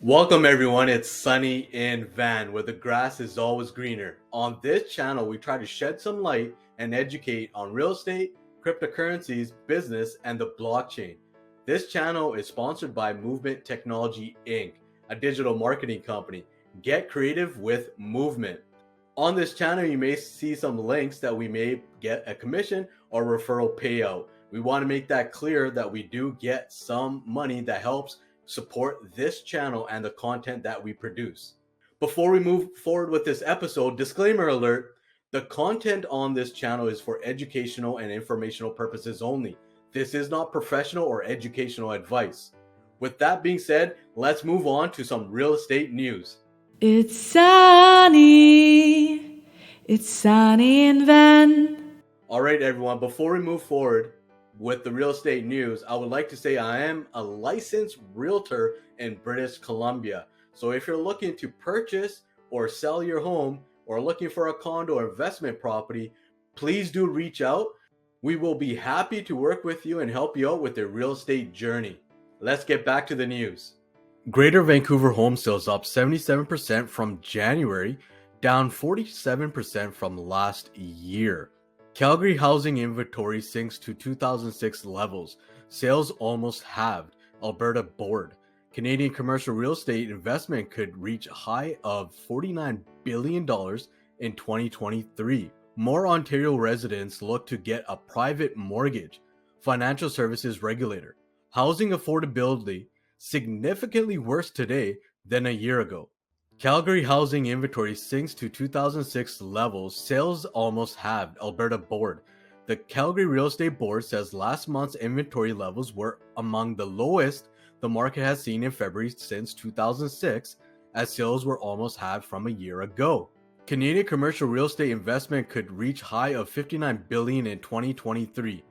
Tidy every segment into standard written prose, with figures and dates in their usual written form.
Welcome everyone, it's Sunny in Van, where the grass is always greener. On this channel, we try to shed some light and educate on real estate, cryptocurrencies, business, and the blockchain. This channel is sponsored by Movement Technology Inc., a digital marketing company. Get creative with movement. On this channel, you may see some links that we may get a commission or referral payout. We want to make that clear that we do get some money that helps support this channel and the content that we produce. Before we move forward with this episode, disclaimer alert, the content on this channel is for educational and informational purposes only. This is not professional or educational advice. With that being said, let's move on to some real estate news. It's sunny. It's sunny in Van. All right, everyone, before we move forward with the real estate news, I would like to say I am a licensed realtor in British Columbia. So if you're looking to purchase or sell your home or looking for a condo or investment property, please do reach out. We will be happy to work with you and help you out with your real estate journey. Let's get back to the news. Greater Vancouver home sales up 77% from January, down 47% from last year. Calgary housing inventory sinks to 2006 levels. Sales almost halved. Alberta bored. Canadian commercial real estate investment could reach a high of $49 billion in 2023. More Ontario residents look to get a private mortgage. Financial services regulator. Housing affordability significantly worse today than a year ago. Calgary housing inventory sinks to 2006 levels. Sales almost halved. Alberta board. The Calgary Real Estate Board says last month's inventory levels were among the lowest the market has seen in February since 2006, as sales were almost halved from a year ago. Canadian commercial real estate investment could reach high of $59 billion in 2023.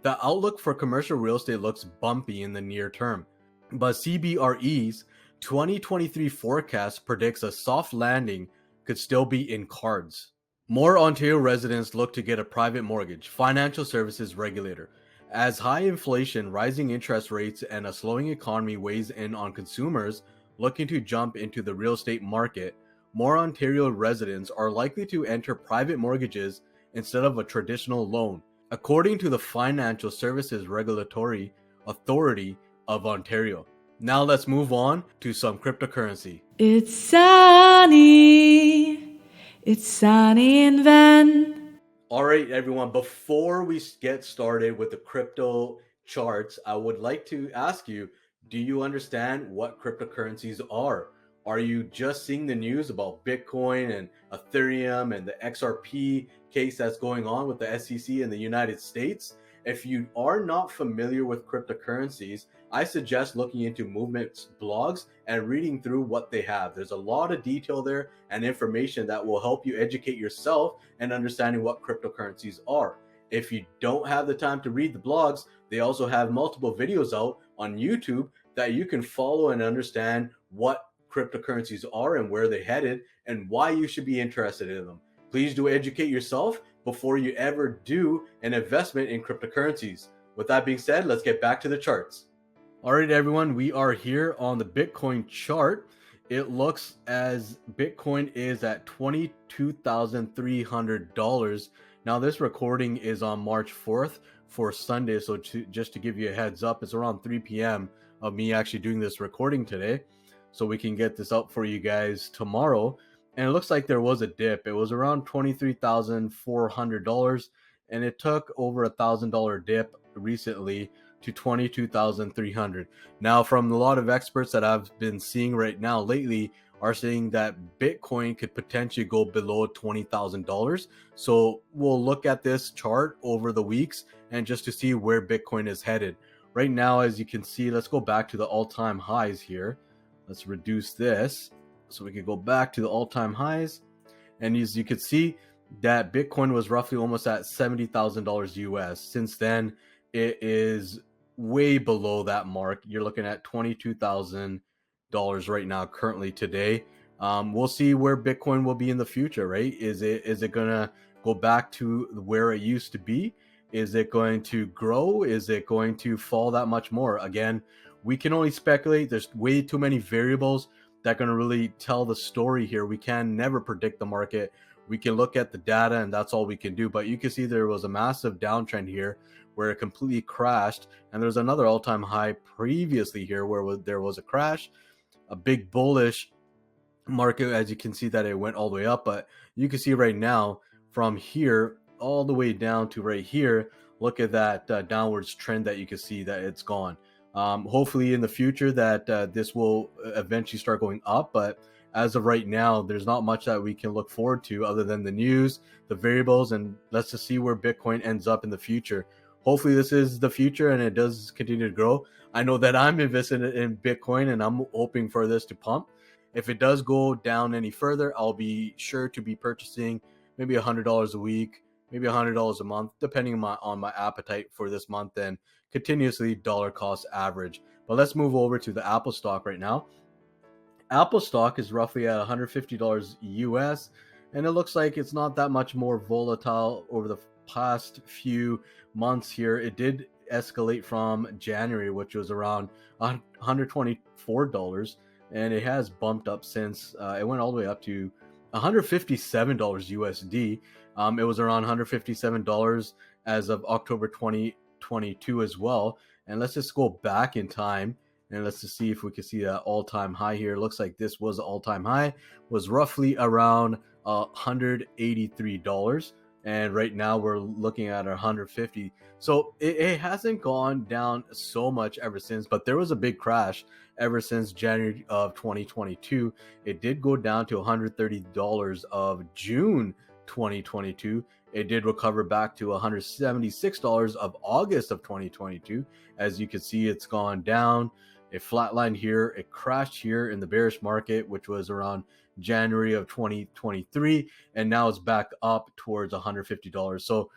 The outlook for commercial real estate looks bumpy in the near term, but CBRE's 2023 forecast predicts a soft landing could still be in cards. More Ontario residents look to get a private mortgage. Financial services regulator. As high inflation, rising interest rates, and a slowing economy weighs in on consumers looking to jump into the real estate market, more Ontario residents are likely to enter private mortgages instead of a traditional loan, according to the Financial Services Regulatory Authority of Ontario. Now let's move on to some cryptocurrency. It's sunny. It's sunny in Van. All right, everyone, before we get started with the crypto charts, I would like to ask you, do you understand what cryptocurrencies are? Are you just seeing the news about Bitcoin and Ethereum and the XRP case that's going on with the SEC in the United States? If you are not familiar with cryptocurrencies, I suggest looking into Movement's blogs and reading through what they have. There's a lot of detail there and information that will help you educate yourself and understanding what cryptocurrencies are. If you don't have the time to read the blogs, they also have multiple videos out on YouTube that you can follow and understand what cryptocurrencies are and where they're headed and why you should be interested in them. Please do educate yourself before you ever do an investment in cryptocurrencies. With that being said, let's get back to the charts. All right, everyone, we are here on the Bitcoin chart. It looks as Bitcoin is at $22,300. Now, this recording is on March 4th for Sunday. So just to give you a heads up, it's around 3 p.m. of me actually doing this recording today. So we can get this up for you guys tomorrow. And it looks like there was a dip. It was around $23,400, and it took over $1,000 dip recently to $22,300. Now, from a lot of experts that I've been seeing right now lately are saying that Bitcoin could potentially go below $20,000. So we'll look at this chart over the weeks and just to see where Bitcoin is headed. Right now, as you can see, let's go back to the all-time highs here. Let's reduce this so we can go back to the all-time highs. And as you can see, that Bitcoin was roughly almost at $70,000 US. Since then, it is way below that mark. You're looking at $22,000 right now, currently today. We'll see where Bitcoin will be in the future, right? Is it gonna go back to where it used to be? Is it going to grow? Is it going to fall that much more? Again, we can only speculate. There's way too many variables that are going to really tell the story here. We can never predict the market. We can look at the data and that's all we can do. But you can see there was a massive downtrend here where it completely crashed. And there's another all-time high previously here where there was a crash, a big bullish market. As you can see that it went all the way up, but you can see right now from here all the way down to right here, look at that downwards trend that you can see that it's gone. Hopefully in the future that this will eventually start going up, but as of right now, there's not much that we can look forward to other than the news, the variables, and let's just see where Bitcoin ends up in the future. Hopefully this is the future and it does continue to grow. I know that I'm invested in Bitcoin and I'm hoping for this to pump. If it does go down any further, I'll be sure to be purchasing maybe $100 a week, maybe $100 a month, depending on my appetite for this month, and continuously dollar cost average. But let's move over to the Apple stock right now. Apple stock is roughly at $150 US, and it looks like it's not that much more volatile over the past few months here. It did escalate from January, which was around $124, and it has bumped up since. It went all the way up to $157 USD. It was around $157 as of October 2022 as well. And let's just go back in time and let's just see if we can see that all-time high here. It looks like this was the all-time high, was roughly around $183. And right now we're looking at 150. So it hasn't gone down so much ever since, but there was a big crash ever since January of 2022. It did go down to $130 of June 2022. It did recover back to $176 of August of 2022. As you can see, it's gone down. It flatlined here. It crashed here in the bearish market, which was around January of 2023, and now it's back up towards $150. So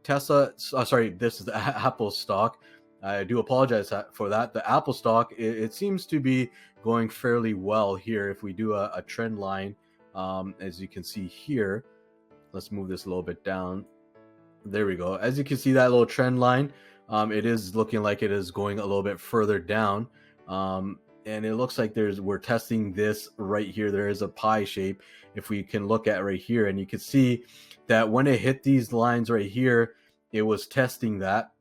Tesla, this is the Apple stock. I do apologize for that. The Apple stock, it seems to be going fairly well here. If we do a trend line, as you can see here, let's move this a little bit down. There we go. As you can see that little trend line, it is looking like it is going a little bit further down. And it looks like we're testing this right here. There is a pie shape. If we can look at right here, and you can see that when it hit these lines right here, it was testing that.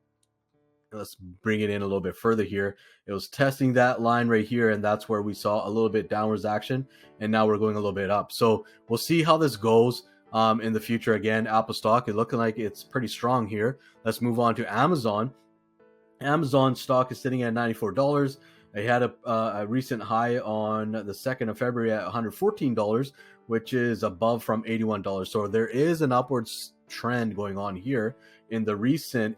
Let's bring it in a little bit further here. It was testing that line right here, and that's where we saw a little bit downwards action, and now we're going a little bit up. So we'll see how this goes in the future. Again, Apple stock is looking like it's pretty strong here. Let's move on to Amazon. Amazon stock is sitting at $94. They had a recent high on the 2nd of February at $114, which is above from $81. So there is an upwards trend going on here in the recent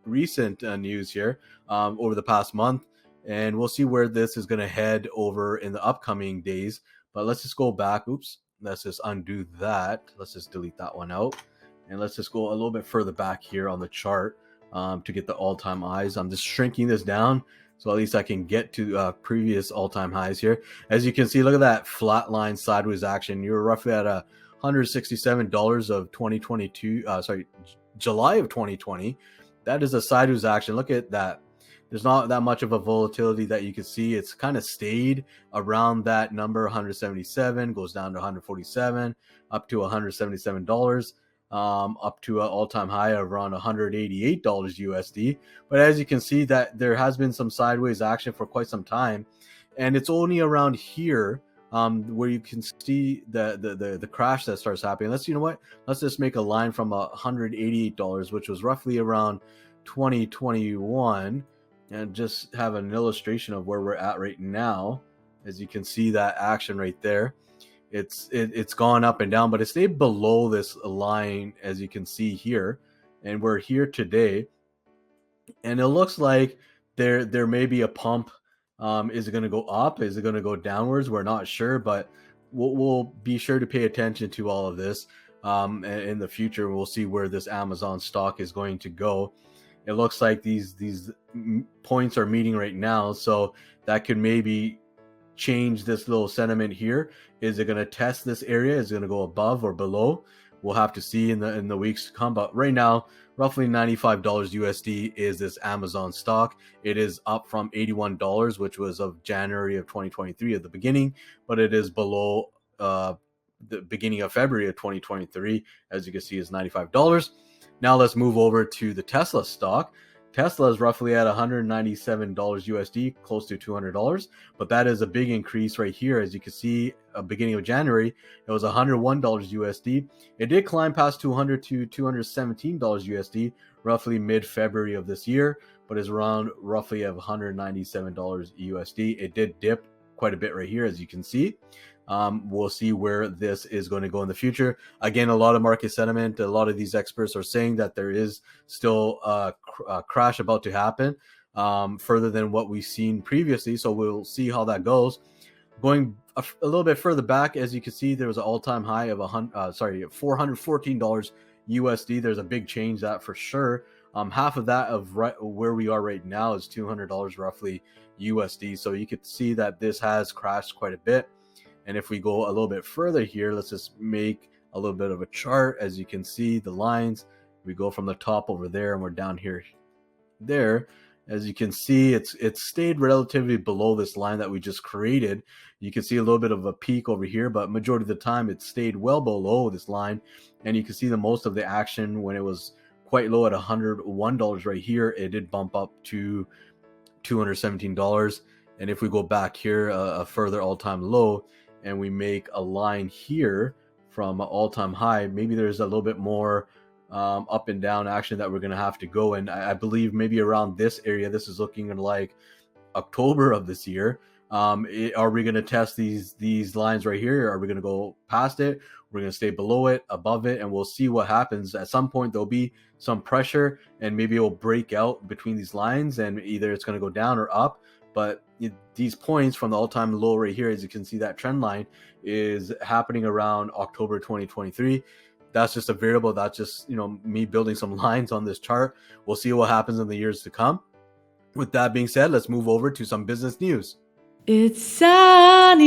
news here over the past month. And we'll see where this is going to head over in the upcoming days. But let's just go back. Oops. Let's just undo that. Let's just delete that one out. And let's just go a little bit further back here on the chart to get the all-time highs. I'm just shrinking this down, so at least I can get to previous all-time highs here. As you can see, look at that flat line sideways action. You're roughly at $167 of 2022. July of 2020. That is a sideways action. Look at that. There's not that much of a volatility that you can see. It's kind of stayed around that number, 177, goes down to 147, up to $177. Up to an all-time high of around $188 USD. But as you can see, that there has been some sideways action for quite some time, and it's only around here where you can see the crash that starts happening. Let's just make a line from $188, which was roughly around 2021, and just have an illustration of where we're at right now. As you can see that action right there. It's gone up and down, but it stayed below this line, as you can see here, and we're here today, and it looks like there may be a pump. Is it going to go up? Is it going to go downwards? We're not sure, but we'll be sure to pay attention to all of this in the future. We'll see where this Amazon stock is going to go. It looks like these points are meeting right now, so that could maybe change this little sentiment here. Is it going to test this area? Is it going to go above or below? We'll have to see in the weeks to come. But right now roughly $95 USD is this Amazon stock. It is up from $81, which was of January of 2023 at the beginning, but it is below the beginning of February of 2023. As you can see, is $95. Now let's move over to the Tesla stock. Tesla is roughly at $197 USD, close to $200, but that is a big increase right here. As you can see, beginning of January, it was $101 USD. It did climb past $200 to $217 USD, roughly mid-February of this year, but is around roughly of $197 USD. It did dip quite a bit right here, as you can see. We'll see where this is going to go in the future. Again, a lot of market sentiment, a lot of these experts are saying that there is still a crash about to happen, further than what we've seen previously. So we'll see how that goes. Going a little bit further back, as you can see, there was an all-time high of $414 USD. There's a big change, that for sure. Half of that of where we are right now is $200 roughly USD. So you could see that this has crashed quite a bit. And if we go a little bit further here, let's just make a little bit of a chart. As you can see, the lines, we go from the top over there and we're down here. There, as you can see, it's stayed relatively below this line that we just created. You can see a little bit of a peak over here, but majority of the time it stayed well below this line. And you can see the most of the action when it was quite low at $101 right here, it did bump up to $217. And if we go back here, a further all-time low, and we make a line here from an all-time high, maybe there's a little bit more up and down action that we're going to have to go. And I believe maybe around this area, this is looking like October of this year. Are we going to test these lines right here? Are we going to go past it? We're going to stay below it, above it, and we'll see what happens. At some point, there'll be some pressure, and maybe it'll break out between these lines, and either it's going to go down or up. But these points from the all-time low right here, as you can see, that trend line is happening around October 2023. That's just a variable. That's just, me building some lines on this chart. We'll see what happens in the years to come. With that being said, let's move over to some business news. It's sunny.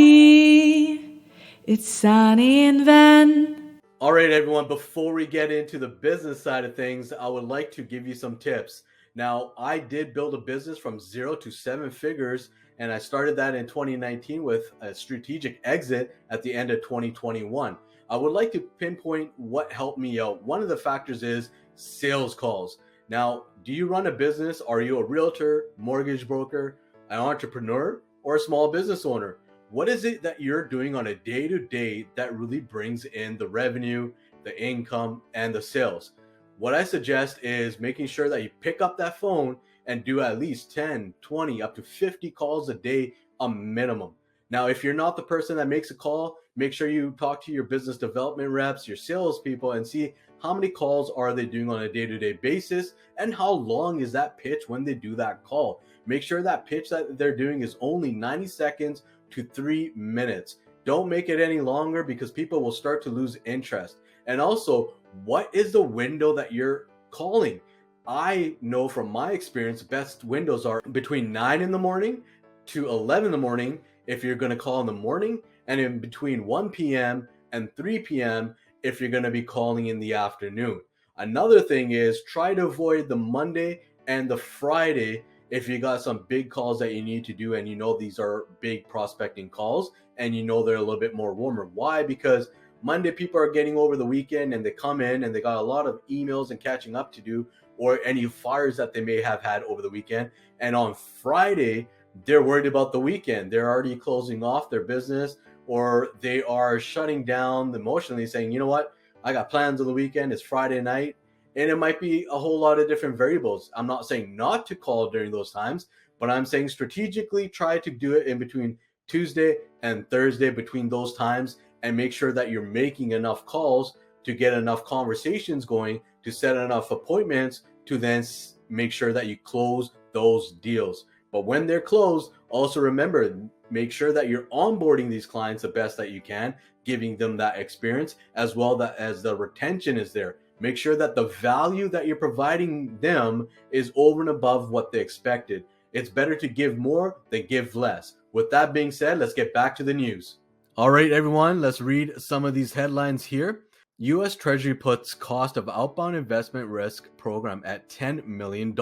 It's sunny in Van. All right, everyone, before we get into the business side of things, I would like to give you some tips. Now, I did build a business from 0 to 7 figures, and I started that in 2019 with a strategic exit at the end of 2021. I would like to pinpoint what helped me out. One of the factors is sales calls. Now, do you run a business? Are you a realtor, mortgage broker, an entrepreneur, or a small business owner? What is it that you're doing on a day-to-day that really brings in the revenue, the income, and the sales? What I suggest is making sure that you pick up that phone and do at least 10, 20, up to 50 calls a day, a minimum. Now, if you're not the person that makes a call, make sure you talk to your business development reps, your salespeople, and see how many calls are they doing on a day-to-day basis, and how long is that pitch when they do that call. Make sure that pitch that they're doing is only 90 seconds to 3 minutes. Don't make it any longer, because people will start to lose interest. And also, what is the window that you're calling? I know from my experience, best windows are between 9 in the morning to 11 in the morning if you're going to call in the morning, and in between 1 p.m. and 3 p.m. if you're going to be calling in the afternoon. Another thing is try to avoid the Monday and the Friday if you got some big calls that you need to do, and these are big prospecting calls, and they're a little bit more warmer. Why? Because Monday people are getting over the weekend, and they come in and they got a lot of emails and catching up to do, or any fires that they may have had over the weekend. And on Friday, they're worried about the weekend. They're already closing off their business, or they are shutting down emotionally, saying, you know what, I got plans on the weekend. It's Friday night. And it might be a whole lot of different variables. I'm not saying not to call during those times, but I'm saying strategically try to do it in between Tuesday and Thursday, between those times, and make sure that you're making enough calls to get enough conversations going, to set enough appointments, to then make sure that you close those deals. But when they're closed, also remember, make sure that you're onboarding these clients the best that you can, giving them that experience, as well as the retention is there. Make sure that the value that you're providing them is over and above what they expected. It's better to give more than give less. With that being said, let's get back to the news. All right, everyone, let's read some of these headlines here. U.S. Treasury puts cost of outbound investment risk program at $10 million.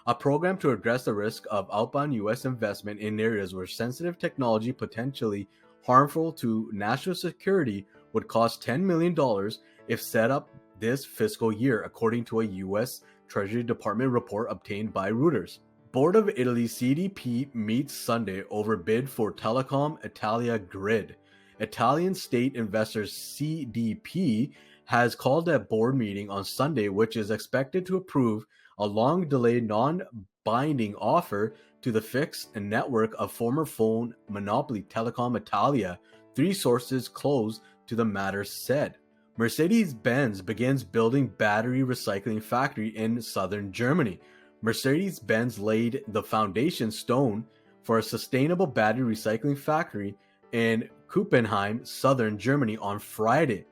A program to address the risk of outbound U.S. investment in areas where sensitive technology potentially harmful to national security would cost $10 million if set up this fiscal year, according to a U.S. Treasury Department report obtained by Reuters. Board of Italy CDP meets Sunday over bid for Telecom Italia grid. Italian state investors CDP has called a board meeting on Sunday, which is expected to approve a long-delayed non-binding offer to the fixed network of former phone monopoly Telecom Italia, three sources close to the matter said. Mercedes-Benz begins building battery recycling factory in southern Germany. Mercedes-Benz laid the foundation stone for a sustainable battery recycling factory in Kuppenheim, southern Germany on Friday.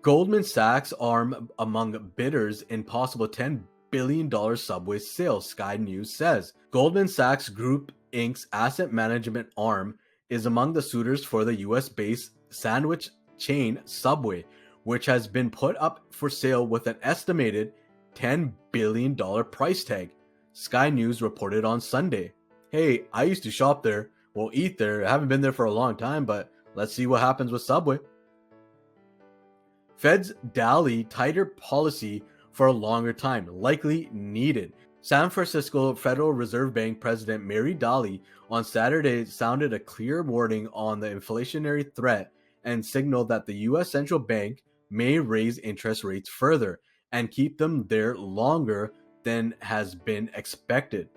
Goldman Sachs arm among bidders in possible $10 billion subway sale, Sky News says. Goldman Sachs Group Inc.'s asset management arm is among the suitors for the US-based sandwich chain Subway, which has been put up for sale with an estimated $10 billion price tag, Sky News reported on Sunday. Hey, I used to shop there, well, eat there. I haven't been there for a long time, but let's see what happens with Subway. Fed's dally tighter policy for a longer time, likely needed. San Francisco Federal Reserve Bank President Mary Daly on Saturday sounded a clear warning on the inflationary threat and signaled that the U.S. Central Bank may raise interest rates further and keep them there longer than has been expected.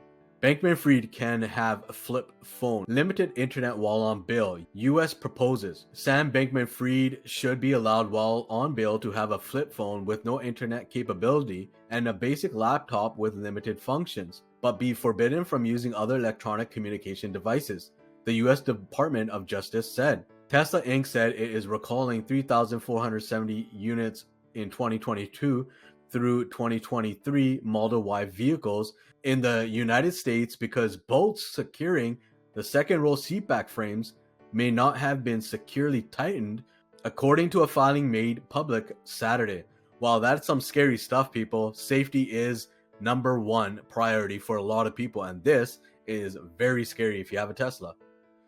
Bankman-Fried can have a flip phone, limited internet while on bail. U.S. proposes. Sam Bankman-Fried should be allowed while on bail to have a flip phone with no internet capability and a basic laptop with limited functions, but be forbidden from using other electronic communication devices, the U.S. Department of Justice said. Tesla Inc. said it is recalling 3,470 units in 2022 through 2023 Model Y vehicles in the United States because bolts securing the second row seatback frames may not have been securely tightened, according to a filing made public Saturday. Wow, that's some scary stuff, people. Safety is number one priority for a lot of people, and this is very scary if you have a Tesla.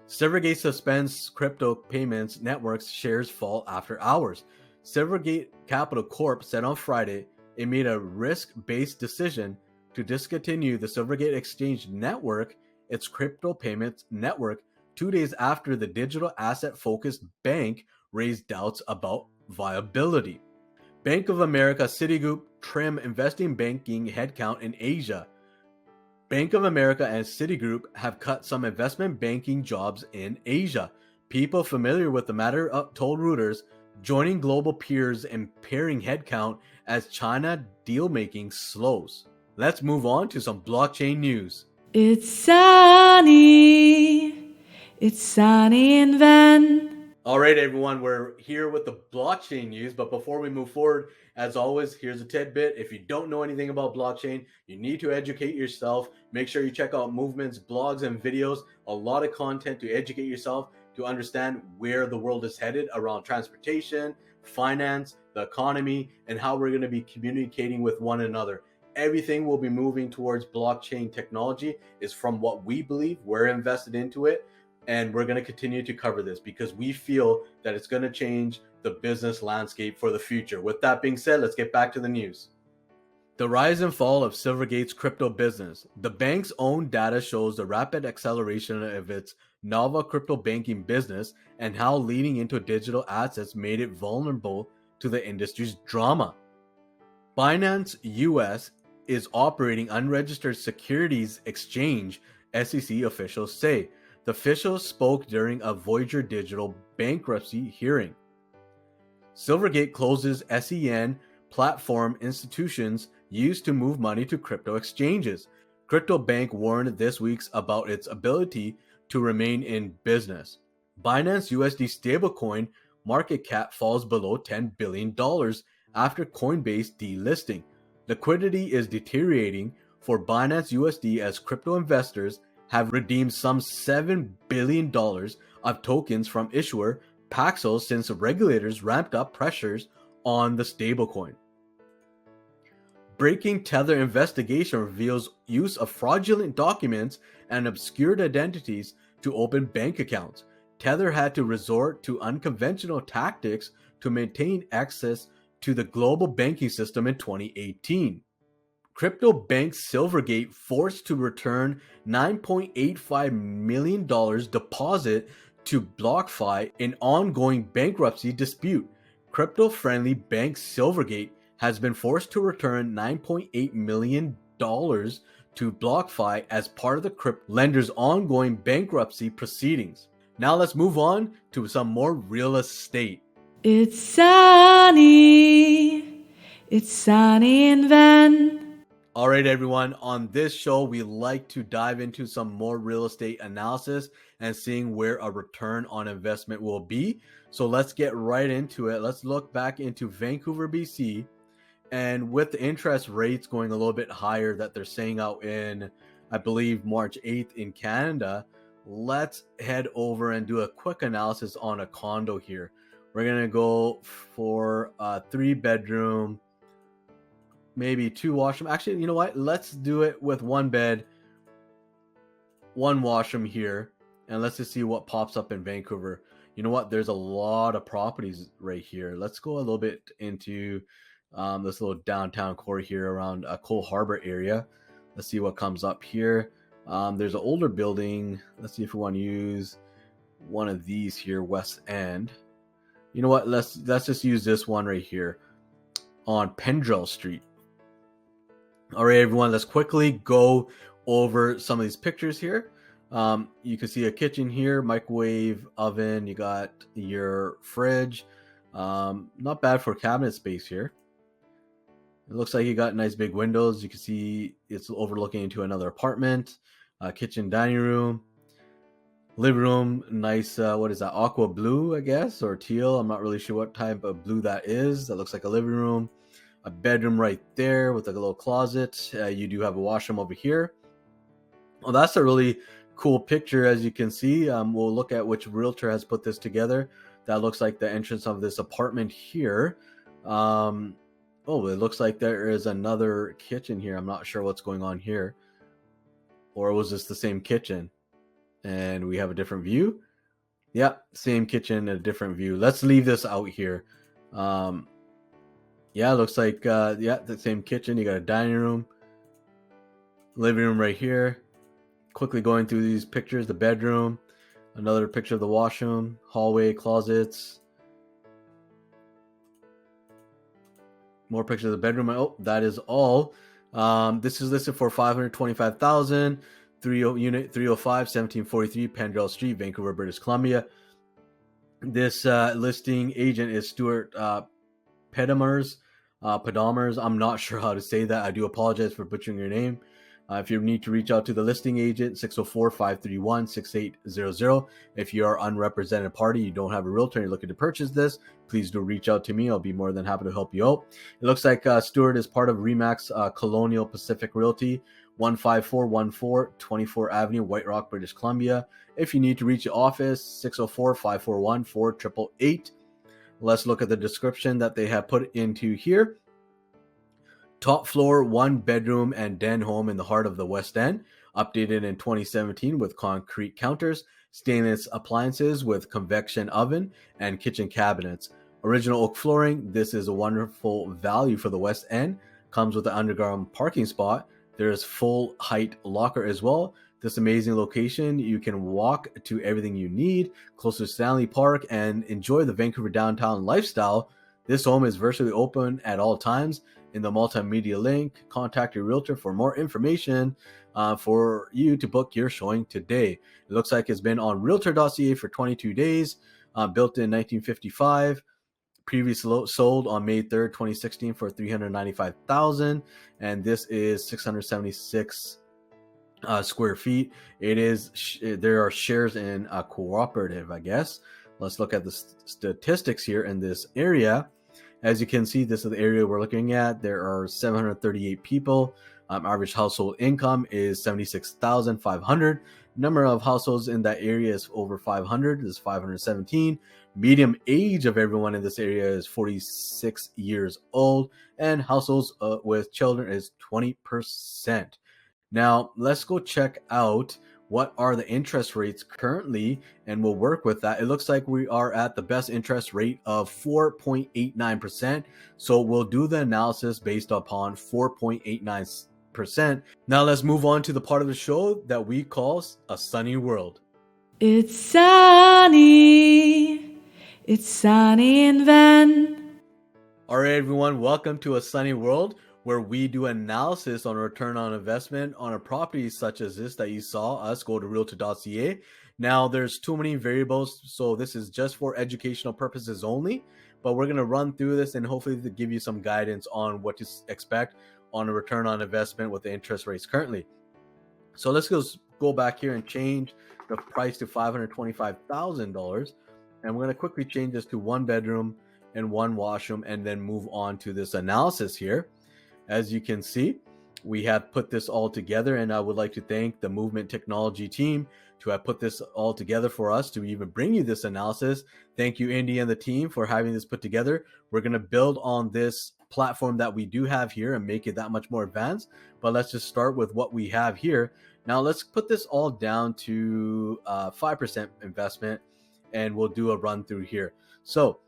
Silvergate suspends crypto payments networks shares fall after hours. Silvergate Capital Corp said on Friday it made a risk-based decision to discontinue the Silvergate Exchange Network, its crypto payments network, 2 days after the digital asset-focused bank raised doubts about viability. Bank of America Citigroup trim investing banking headcount in Asia. Bank of America and Citigroup have cut some investment banking jobs in Asia. People familiar with the matter told Reuters, joining global peers in paring headcount as China deal-making slows. Let's move on to some blockchain news. It's sunny. It's sunny in Van. All right, everyone, we're here with the blockchain news, but before we move forward, as always, here's a tidbit. If you don't know anything about blockchain, you need to educate yourself. Make sure you check out Movement's blogs and videos, a lot of content to educate yourself to understand where the world is headed around transportation, finance, the economy, and how we're going to be communicating with one another. Everything will be moving towards blockchain technology is from what we believe. We're invested into it. And we're going to continue to cover this because we feel that it's going to change the business landscape for the future. With that being said, let's get back to the news. The rise and fall of Silvergate's crypto business. The bank's own data shows the rapid acceleration of its novel crypto banking business and how leaning into digital assets made it vulnerable to the industry's drama. Binance US is operating unregistered securities exchange, SEC officials say. The officials spoke during a Voyager Digital bankruptcy hearing. Silvergate closes SEN platform institutions used to move money to crypto exchanges. CryptoBank warned this week about its ability to remain in business. Binance USD stablecoin market cap falls below $10 billion after Coinbase delisting. Liquidity is deteriorating for Binance USD as crypto investors have redeemed some $7 billion of tokens from issuer Paxos since regulators ramped up pressures on the stablecoin. Breaking Tether investigation reveals use of fraudulent documents and obscured identities to open bank accounts. Tether had to resort to unconventional tactics to maintain access to the global banking system in 2018. Crypto bank Silvergate forced to return $9.85 million deposit to BlockFi in ongoing bankruptcy dispute. Crypto-friendly bank Silvergate has been forced to return $9.8 million to BlockFi as part of the crypto lender's ongoing bankruptcy proceedings. Now let's move on to some more real estate. It's sunny. It's sunny in Van. All right, everyone. On this show, we like to dive into some more real estate analysis and seeing where a return on investment will be. So let's get right into it. Let's look back into Vancouver, BC. And with the interest rates going a little bit higher that they're saying out in, I believe, March 8th in Canada, let's head over and do a quick analysis on a condo here. We're going to go for a 3-bedroom, maybe 2 washroom. Actually, you know what? Let's do it with 1 bed, 1 washroom here. And let's just see what pops up in Vancouver. You know what? There's a lot of properties right here. Let's go a little bit into this little downtown core here around Cole Harbor area. Let's see what comes up here. There's an older building. Let's see if we want to use one of these here, West End. You know what? Let's just use this one right here on Pendrell Street. All right, everyone. Let's quickly go over some of these pictures here. You can see a kitchen here, microwave, oven. You got your fridge. Not bad for cabinet space here. It looks like you got nice big windows. You can see it's overlooking into another apartment. Kitchen, dining room, living room. Nice, what is that? Aqua blue, I guess, or teal. I'm not really sure what type of blue that is. That looks like a living room. A bedroom right there with like a little closet. You do have a washroom over here. Well, that's a really cool picture, as you can see. We'll look at which realtor has put this together. That looks like the entrance of this apartment here. Oh, it looks like there is another kitchen here. I'm not sure what's going on here. Or was this the same kitchen? And we have a different view? Yeah, same kitchen, a different view. Let's leave this out here. Yeah, it looks like, the same kitchen. You got a dining room. Living room right here. Quickly going through these pictures. The bedroom. Another picture of the washroom. Hallway, closets. More pictures of the bedroom. Oh, that is all. This is listed for $525,000, unit 305, 1743 Pendrell Street, Vancouver, British Columbia. This listing agent is Stuart Pedamers. I'm not sure how to say that. I do apologize for butchering your name. If you need to reach out to the listing agent, 604-531-6800. If you are unrepresented party, you don't have a realtor, and you're looking to purchase this, please do reach out to me. I'll be more than happy to help you out. It looks like Stuart is part of Remax Colonial Pacific Realty, 15414 24 Avenue, White Rock, British Columbia. If you need to reach the office, 604-541-4888. Let's look at the description that they have put into here. Top floor, 1-bedroom and den home in the heart of the West End. Updated in 2017 with concrete counters, stainless appliances with convection oven, and kitchen cabinets. Original oak flooring. This is a wonderful value for the West End. Comes with an underground parking spot. There's full height locker as well. This amazing location. You can walk to everything you need, close to Stanley Park, and enjoy the Vancouver downtown lifestyle. This home is virtually open at all times. In the multimedia link, contact your realtor for more information for you to book your showing today. It looks like it's been on realtor.ca for 22 days, built in 1955, previously sold on May 3rd, 2016 for $395,000, and this is 676 square feet. There are shares in a cooperative, I guess. Let's look at the statistics here in this area. As you can see, this is the area we're looking at. There are 738 people Average household income is 76,500. Number of households in that area is over 500. Is 517. Medium age of everyone in this area is 46 years old, and households with children is 20%. Now, let's go check out what are the interest rates currently, and we'll work with that. It looks like we are at the best interest rate of 4.89%. So we'll do the analysis based upon 4.89%. Now let's move on to the part of the show that we call A Sunny World. It's sunny. It's sunny in Van. All right, everyone, welcome to A Sunny World, where we do analysis on return on investment on a property such as this that you saw us go to realtor.ca. Now, there's too many variables, so this is just for educational purposes only, but we're going to run through this and hopefully to give you some guidance on what to expect on a return on investment with the interest rates currently. So let's go back here and change the price to $525,000, and we're going to quickly change this to 1 bedroom and 1 washroom, and then move on to this analysis here. As you can see, we have put this all together, and I would like to thank the Movement Technology team to have put this all together for us to even bring you this analysis. Thank you, Indy and the team, for having this put together. We're going to build on this platform that we do have here and make it that much more advanced, but let's just start with what we have here. Now let's put this all down to 5% investment, and we'll do a run through here. So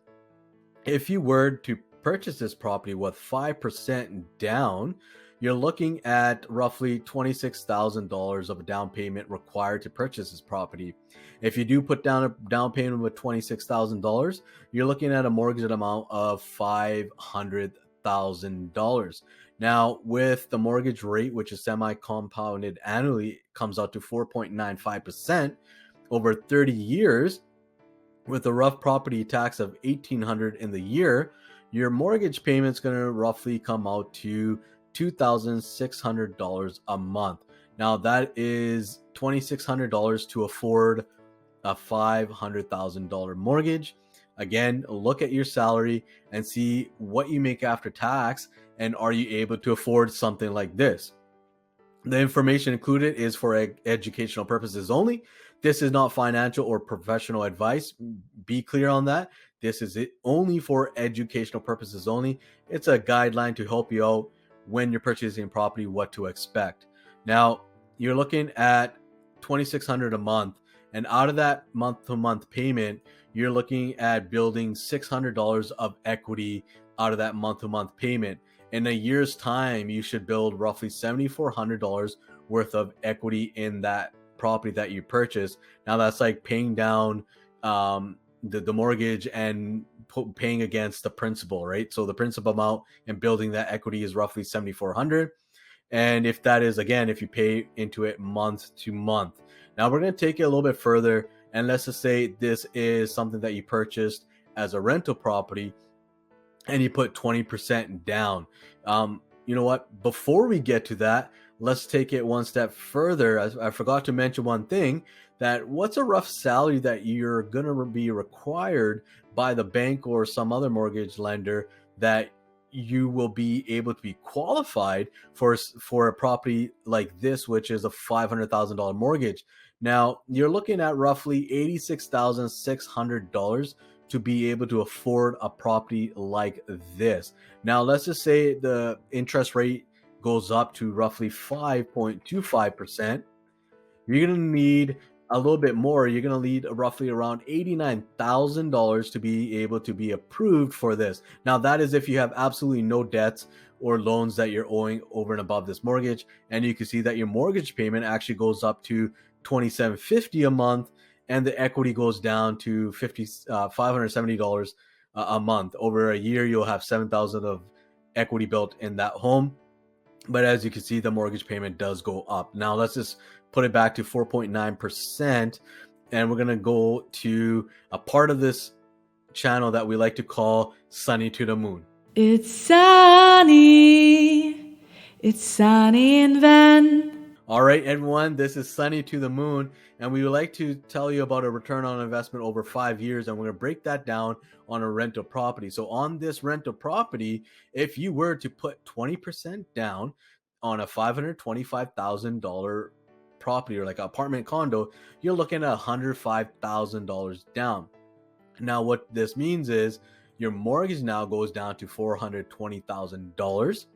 if you were to purchase this property with 5% down, you're looking at roughly $26,000 of a down payment required to purchase this property. If you do put down a down payment with $26,000, you're looking at a mortgage amount of $500,000. Now, with the mortgage rate, which is semi-compounded annually, comes out to 4.95% over 30 years, with a rough property tax of $1,800 in the year, your mortgage payment's going to roughly come out to $2,600 a month. Now that is $2,600 to afford a $500,000 mortgage. Again, look at your salary and see what you make after tax, and are you able to afford something like this? The information included is for educational purposes only. This is not financial or professional advice. Be clear on that. This is it only for educational purposes only. It's a guideline to help you out when you're purchasing property, what to expect. Now, you're looking at $2,600 a month, and out of that month-to-month payment, you're looking at building $600 of equity out of that month-to-month payment. In a year's time, you should build roughly $7,400 worth of equity in that property that you purchased. Now that's like paying down the mortgage and paying against the principal, right? So the principal amount and building that equity is roughly $7,400. And if that is, again, if you pay into it month to month. Now we're going to take it a little bit further, and let's just say this is something that you purchased as a rental property and you put 20% down. You know what? Before we get to that, let's take it one step further. I forgot to mention one thing, that what's a rough salary that you're going to be required by the bank or some other mortgage lender that you will be able to be qualified for a property like this, which is a $500,000 mortgage. Now, you're looking at roughly $86,600 to be able to afford a property like this. Now, let's just say the interest rate goes up to roughly 5.25%. You're going to need a little bit more. You're going to need roughly around $89,000 to be able to be approved for this. Now, that is if you have absolutely no debts or loans that you're owing over and above this mortgage. And you can see that your mortgage payment actually goes up to $2,750 a month, and the equity goes down to $570 a month. Over a year, you'll have $7,000 of equity built in that home. But as you can see, the mortgage payment does go up. Now let's just put it back to 4.9%, and we're going to go to a part of this channel that we like to call Sunny to the Moon. It's sunny. It's sunny in Van. All right, everyone, this is Sunny to the Moon, and we would like to tell you about a return on investment over 5 years, and we're going to break that down on a rental property. So on this rental property, if you were to put 20% down, on a $525,000 property or like an apartment condo, you're looking at $105,000 down. Now, what this means is your mortgage now goes down to $420,000,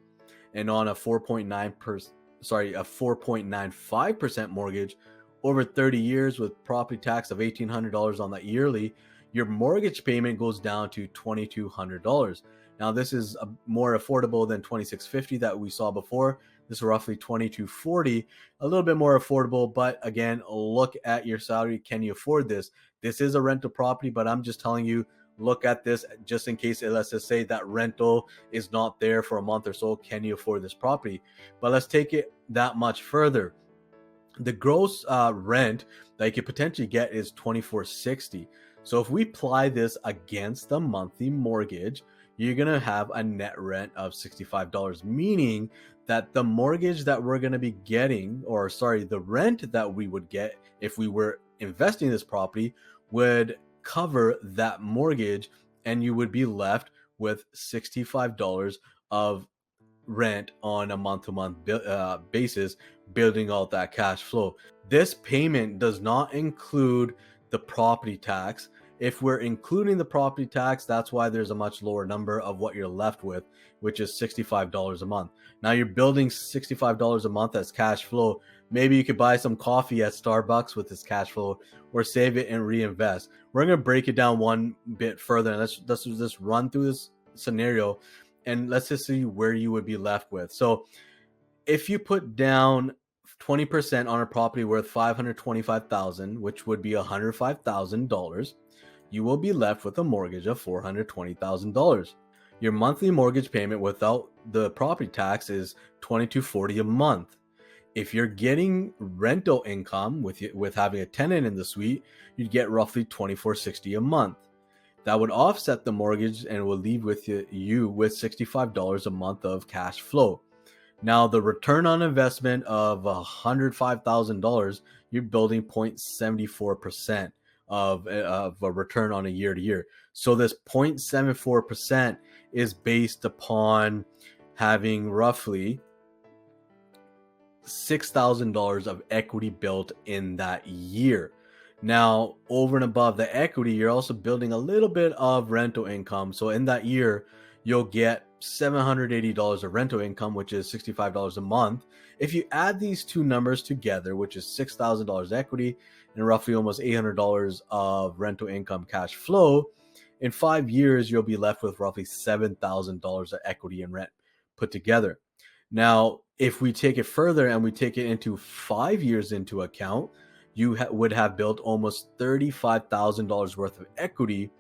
and on a 4.95% mortgage over 30 years with property tax of $1,800 on that yearly, your mortgage payment goes down to $2,200. Now, this is more affordable than $2,650 that we saw before. This is roughly $2,240, a little bit more affordable. But again, look at your salary. Can you afford this? This is a rental property, but I'm just telling you, look at this just in case. Let's just say that rental is not there for a month or so. Can you afford this property? But let's take it that much further. The gross rent that you could potentially get is $2,460. So if we apply this against the monthly mortgage, you're going to have a net rent of $65, meaning that the mortgage that we're going to be getting, or sorry, the rent that we would get if we were investing in this property would cover that mortgage, and you would be left with $65 of rent on a month-to-month basis, building out that cash flow. This payment does not include the property tax. If we're including the property tax, that's why there's a much lower number of what you're left with, which is $65 a month. Now you're building $65 a month as cash flow. Maybe you could buy some coffee at Starbucks with this cash flow, or save it and reinvest. We're going to break it down one bit further, and let's just run through this scenario, and let's just see where you would be left with. So if you put down 20% on a property worth $525,000, which would be $105,000, you will be left with a mortgage of $420,000. Your monthly mortgage payment without the property tax is $2,240 a month. If you're getting rental income with having a tenant in the suite, you'd get roughly $2,460 a month. That would offset the mortgage and will leave with you with $65 a month of cash flow. Now, the return on investment of $105,000, you're building 0.74% of a return on a year to year. So this 0.74% is based upon having roughly $6,000 of equity built in that year. Now, over and above the equity, you're also building a little bit of rental income. So in that year, you'll get $780 of rental income, which is $65 a month. If you add these two numbers together, which is $6,000 equity and roughly almost $800 of rental income cash flow, in 5 years, you'll be left with roughly $7,000 of equity and rent put together. Now, if we take it further and we take it into 5 years into account, you would have built almost $35,000 worth of equity,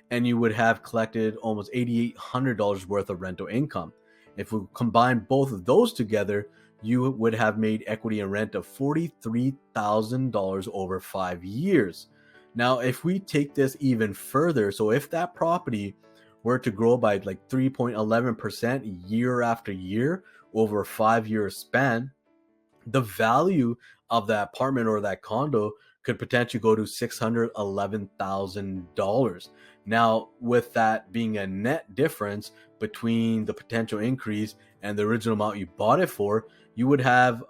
and you would have collected almost $8,800 worth of rental income. If we combine both of those together, you would have made equity and rent of $43,000 over 5 years. Now, if we take this even further, so if that property were to grow by like 3.11% year after year over a 5-year span, the value of that apartment or that condo could potentially go to $611,000. Now, with that being a net difference between the potential increase and the original amount you bought it for, you would have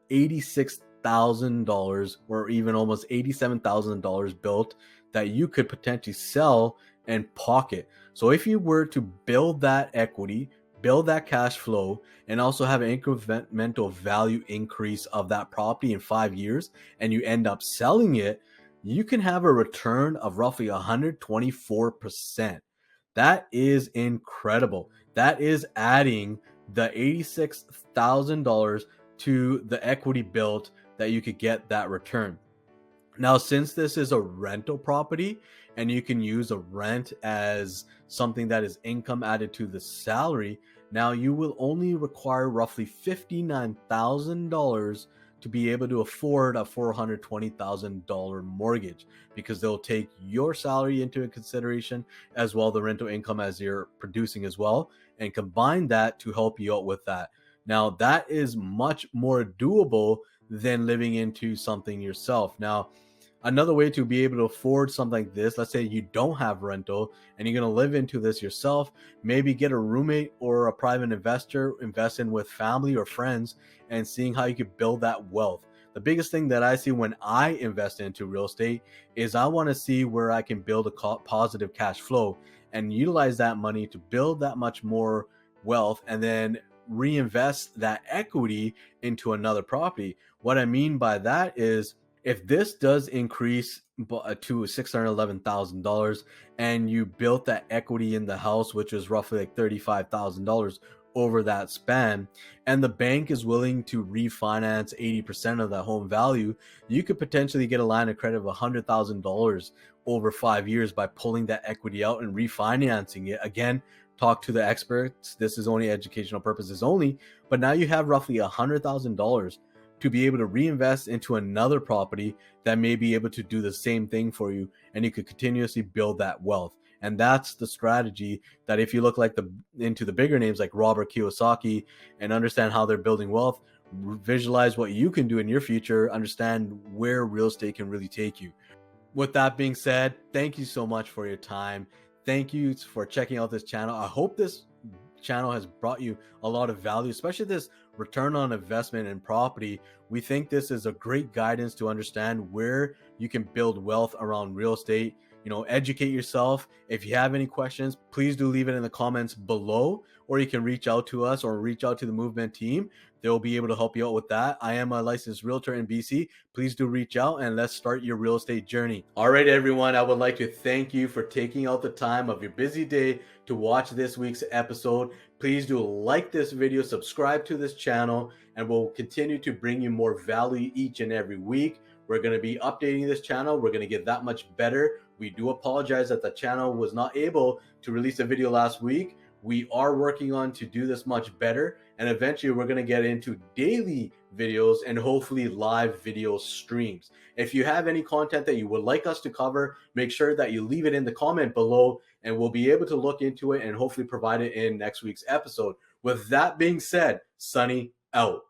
$86,000 or even almost $87,000 built that you could potentially sell and pocket. So if you were to build that equity, build that cash flow, and also have an incremental value increase of that property in 5 years, and you end up selling it, you can have a return of roughly 124%. That is incredible. That is adding the $86,000 to the equity built that you could get that return. Now, since this is a rental property and you can use a rent as something that is income added to the salary, now you will only require roughly $59,000 to be able to afford a $420,000 mortgage, because they'll take your salary into consideration as well the rental income as you're producing as well, and combine that to help you out with that. Now, that is much more doable than living into something yourself. Now, Another way to be able to afford something like this, let's say you don't have rental and you're going to live into this yourself, maybe get a roommate or a private investor, invest in with family or friends, and seeing how you could build that wealth. The biggest thing that I see when I invest into real estate is I want to see where I can build a positive cash flow and utilize that money to build that much more wealth and then reinvest that equity into another property. What I mean by that is, if this does increase to $611,000 and you built that equity in the house, which is roughly like $35,000 over that span, and the bank is willing to refinance 80% of that home value, you could potentially get a line of credit of $100,000 over 5 years by pulling that equity out and refinancing it. Again, talk to the experts. This is only educational purposes only, but now you have roughly $100,000 to be able to reinvest into another property that may be able to do the same thing for you, and you could continuously build that wealth. And that's the strategy that if you look like into the bigger names like Robert Kiyosaki and understand how they're building wealth, visualize what you can do in your future, understand where real estate can really take you. With that being said, thank you so much for your time. Thank you for checking out this channel. I hope this channel has brought you a lot of value, especially this return on investment in property. We think this is a great guidance to understand where you can build wealth around real estate. Educate yourself. If you have any questions, please do leave it in the comments below, or you can reach out to us or reach out to the movement team. They'll be able to help you out with that. I am a licensed realtor in BC. Please do reach out and let's start your real estate journey. All right, everyone. I would like to thank you for taking out the time of your busy day to watch this week's episode. Please do like this video, subscribe to this channel, and we'll continue to bring you more value each and every week. We're going to be updating this channel. We're going to get that much better. We do apologize that the channel was not able to release a video last week. We are working on to do this much better, and eventually we're going to get into daily videos and hopefully live video streams. If you have any content that you would like us to cover, make sure that you leave it in the comment below and we'll be able to look into it and hopefully provide it in next week's episode. With that being said, Sunny out.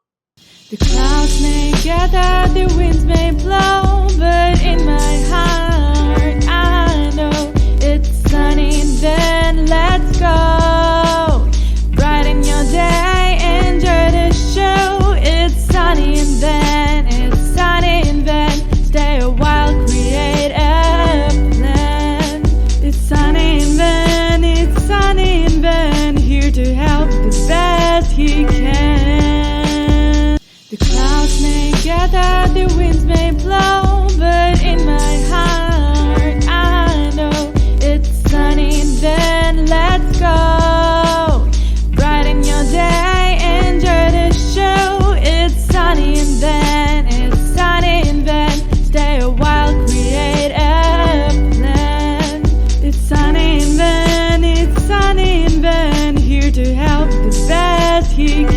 The clouds may gather, the winds may blow, but in my heart I know it's sunny. Then let's go, brighten your day, enjoy the show. It's sunny and then, it's sunny and then, stay a while, create a plan. It's sunny and then, it's sunny and then, here to help the best he can. The clouds may gather, the winds may blow, but in my heart I know it's sunny. Then let's go, brighten your day, enjoy the show. It's sunny and then, it's sunny and then, stay a while, create a plan. It's sunny and then, it's sunny and then, here to help the best he can.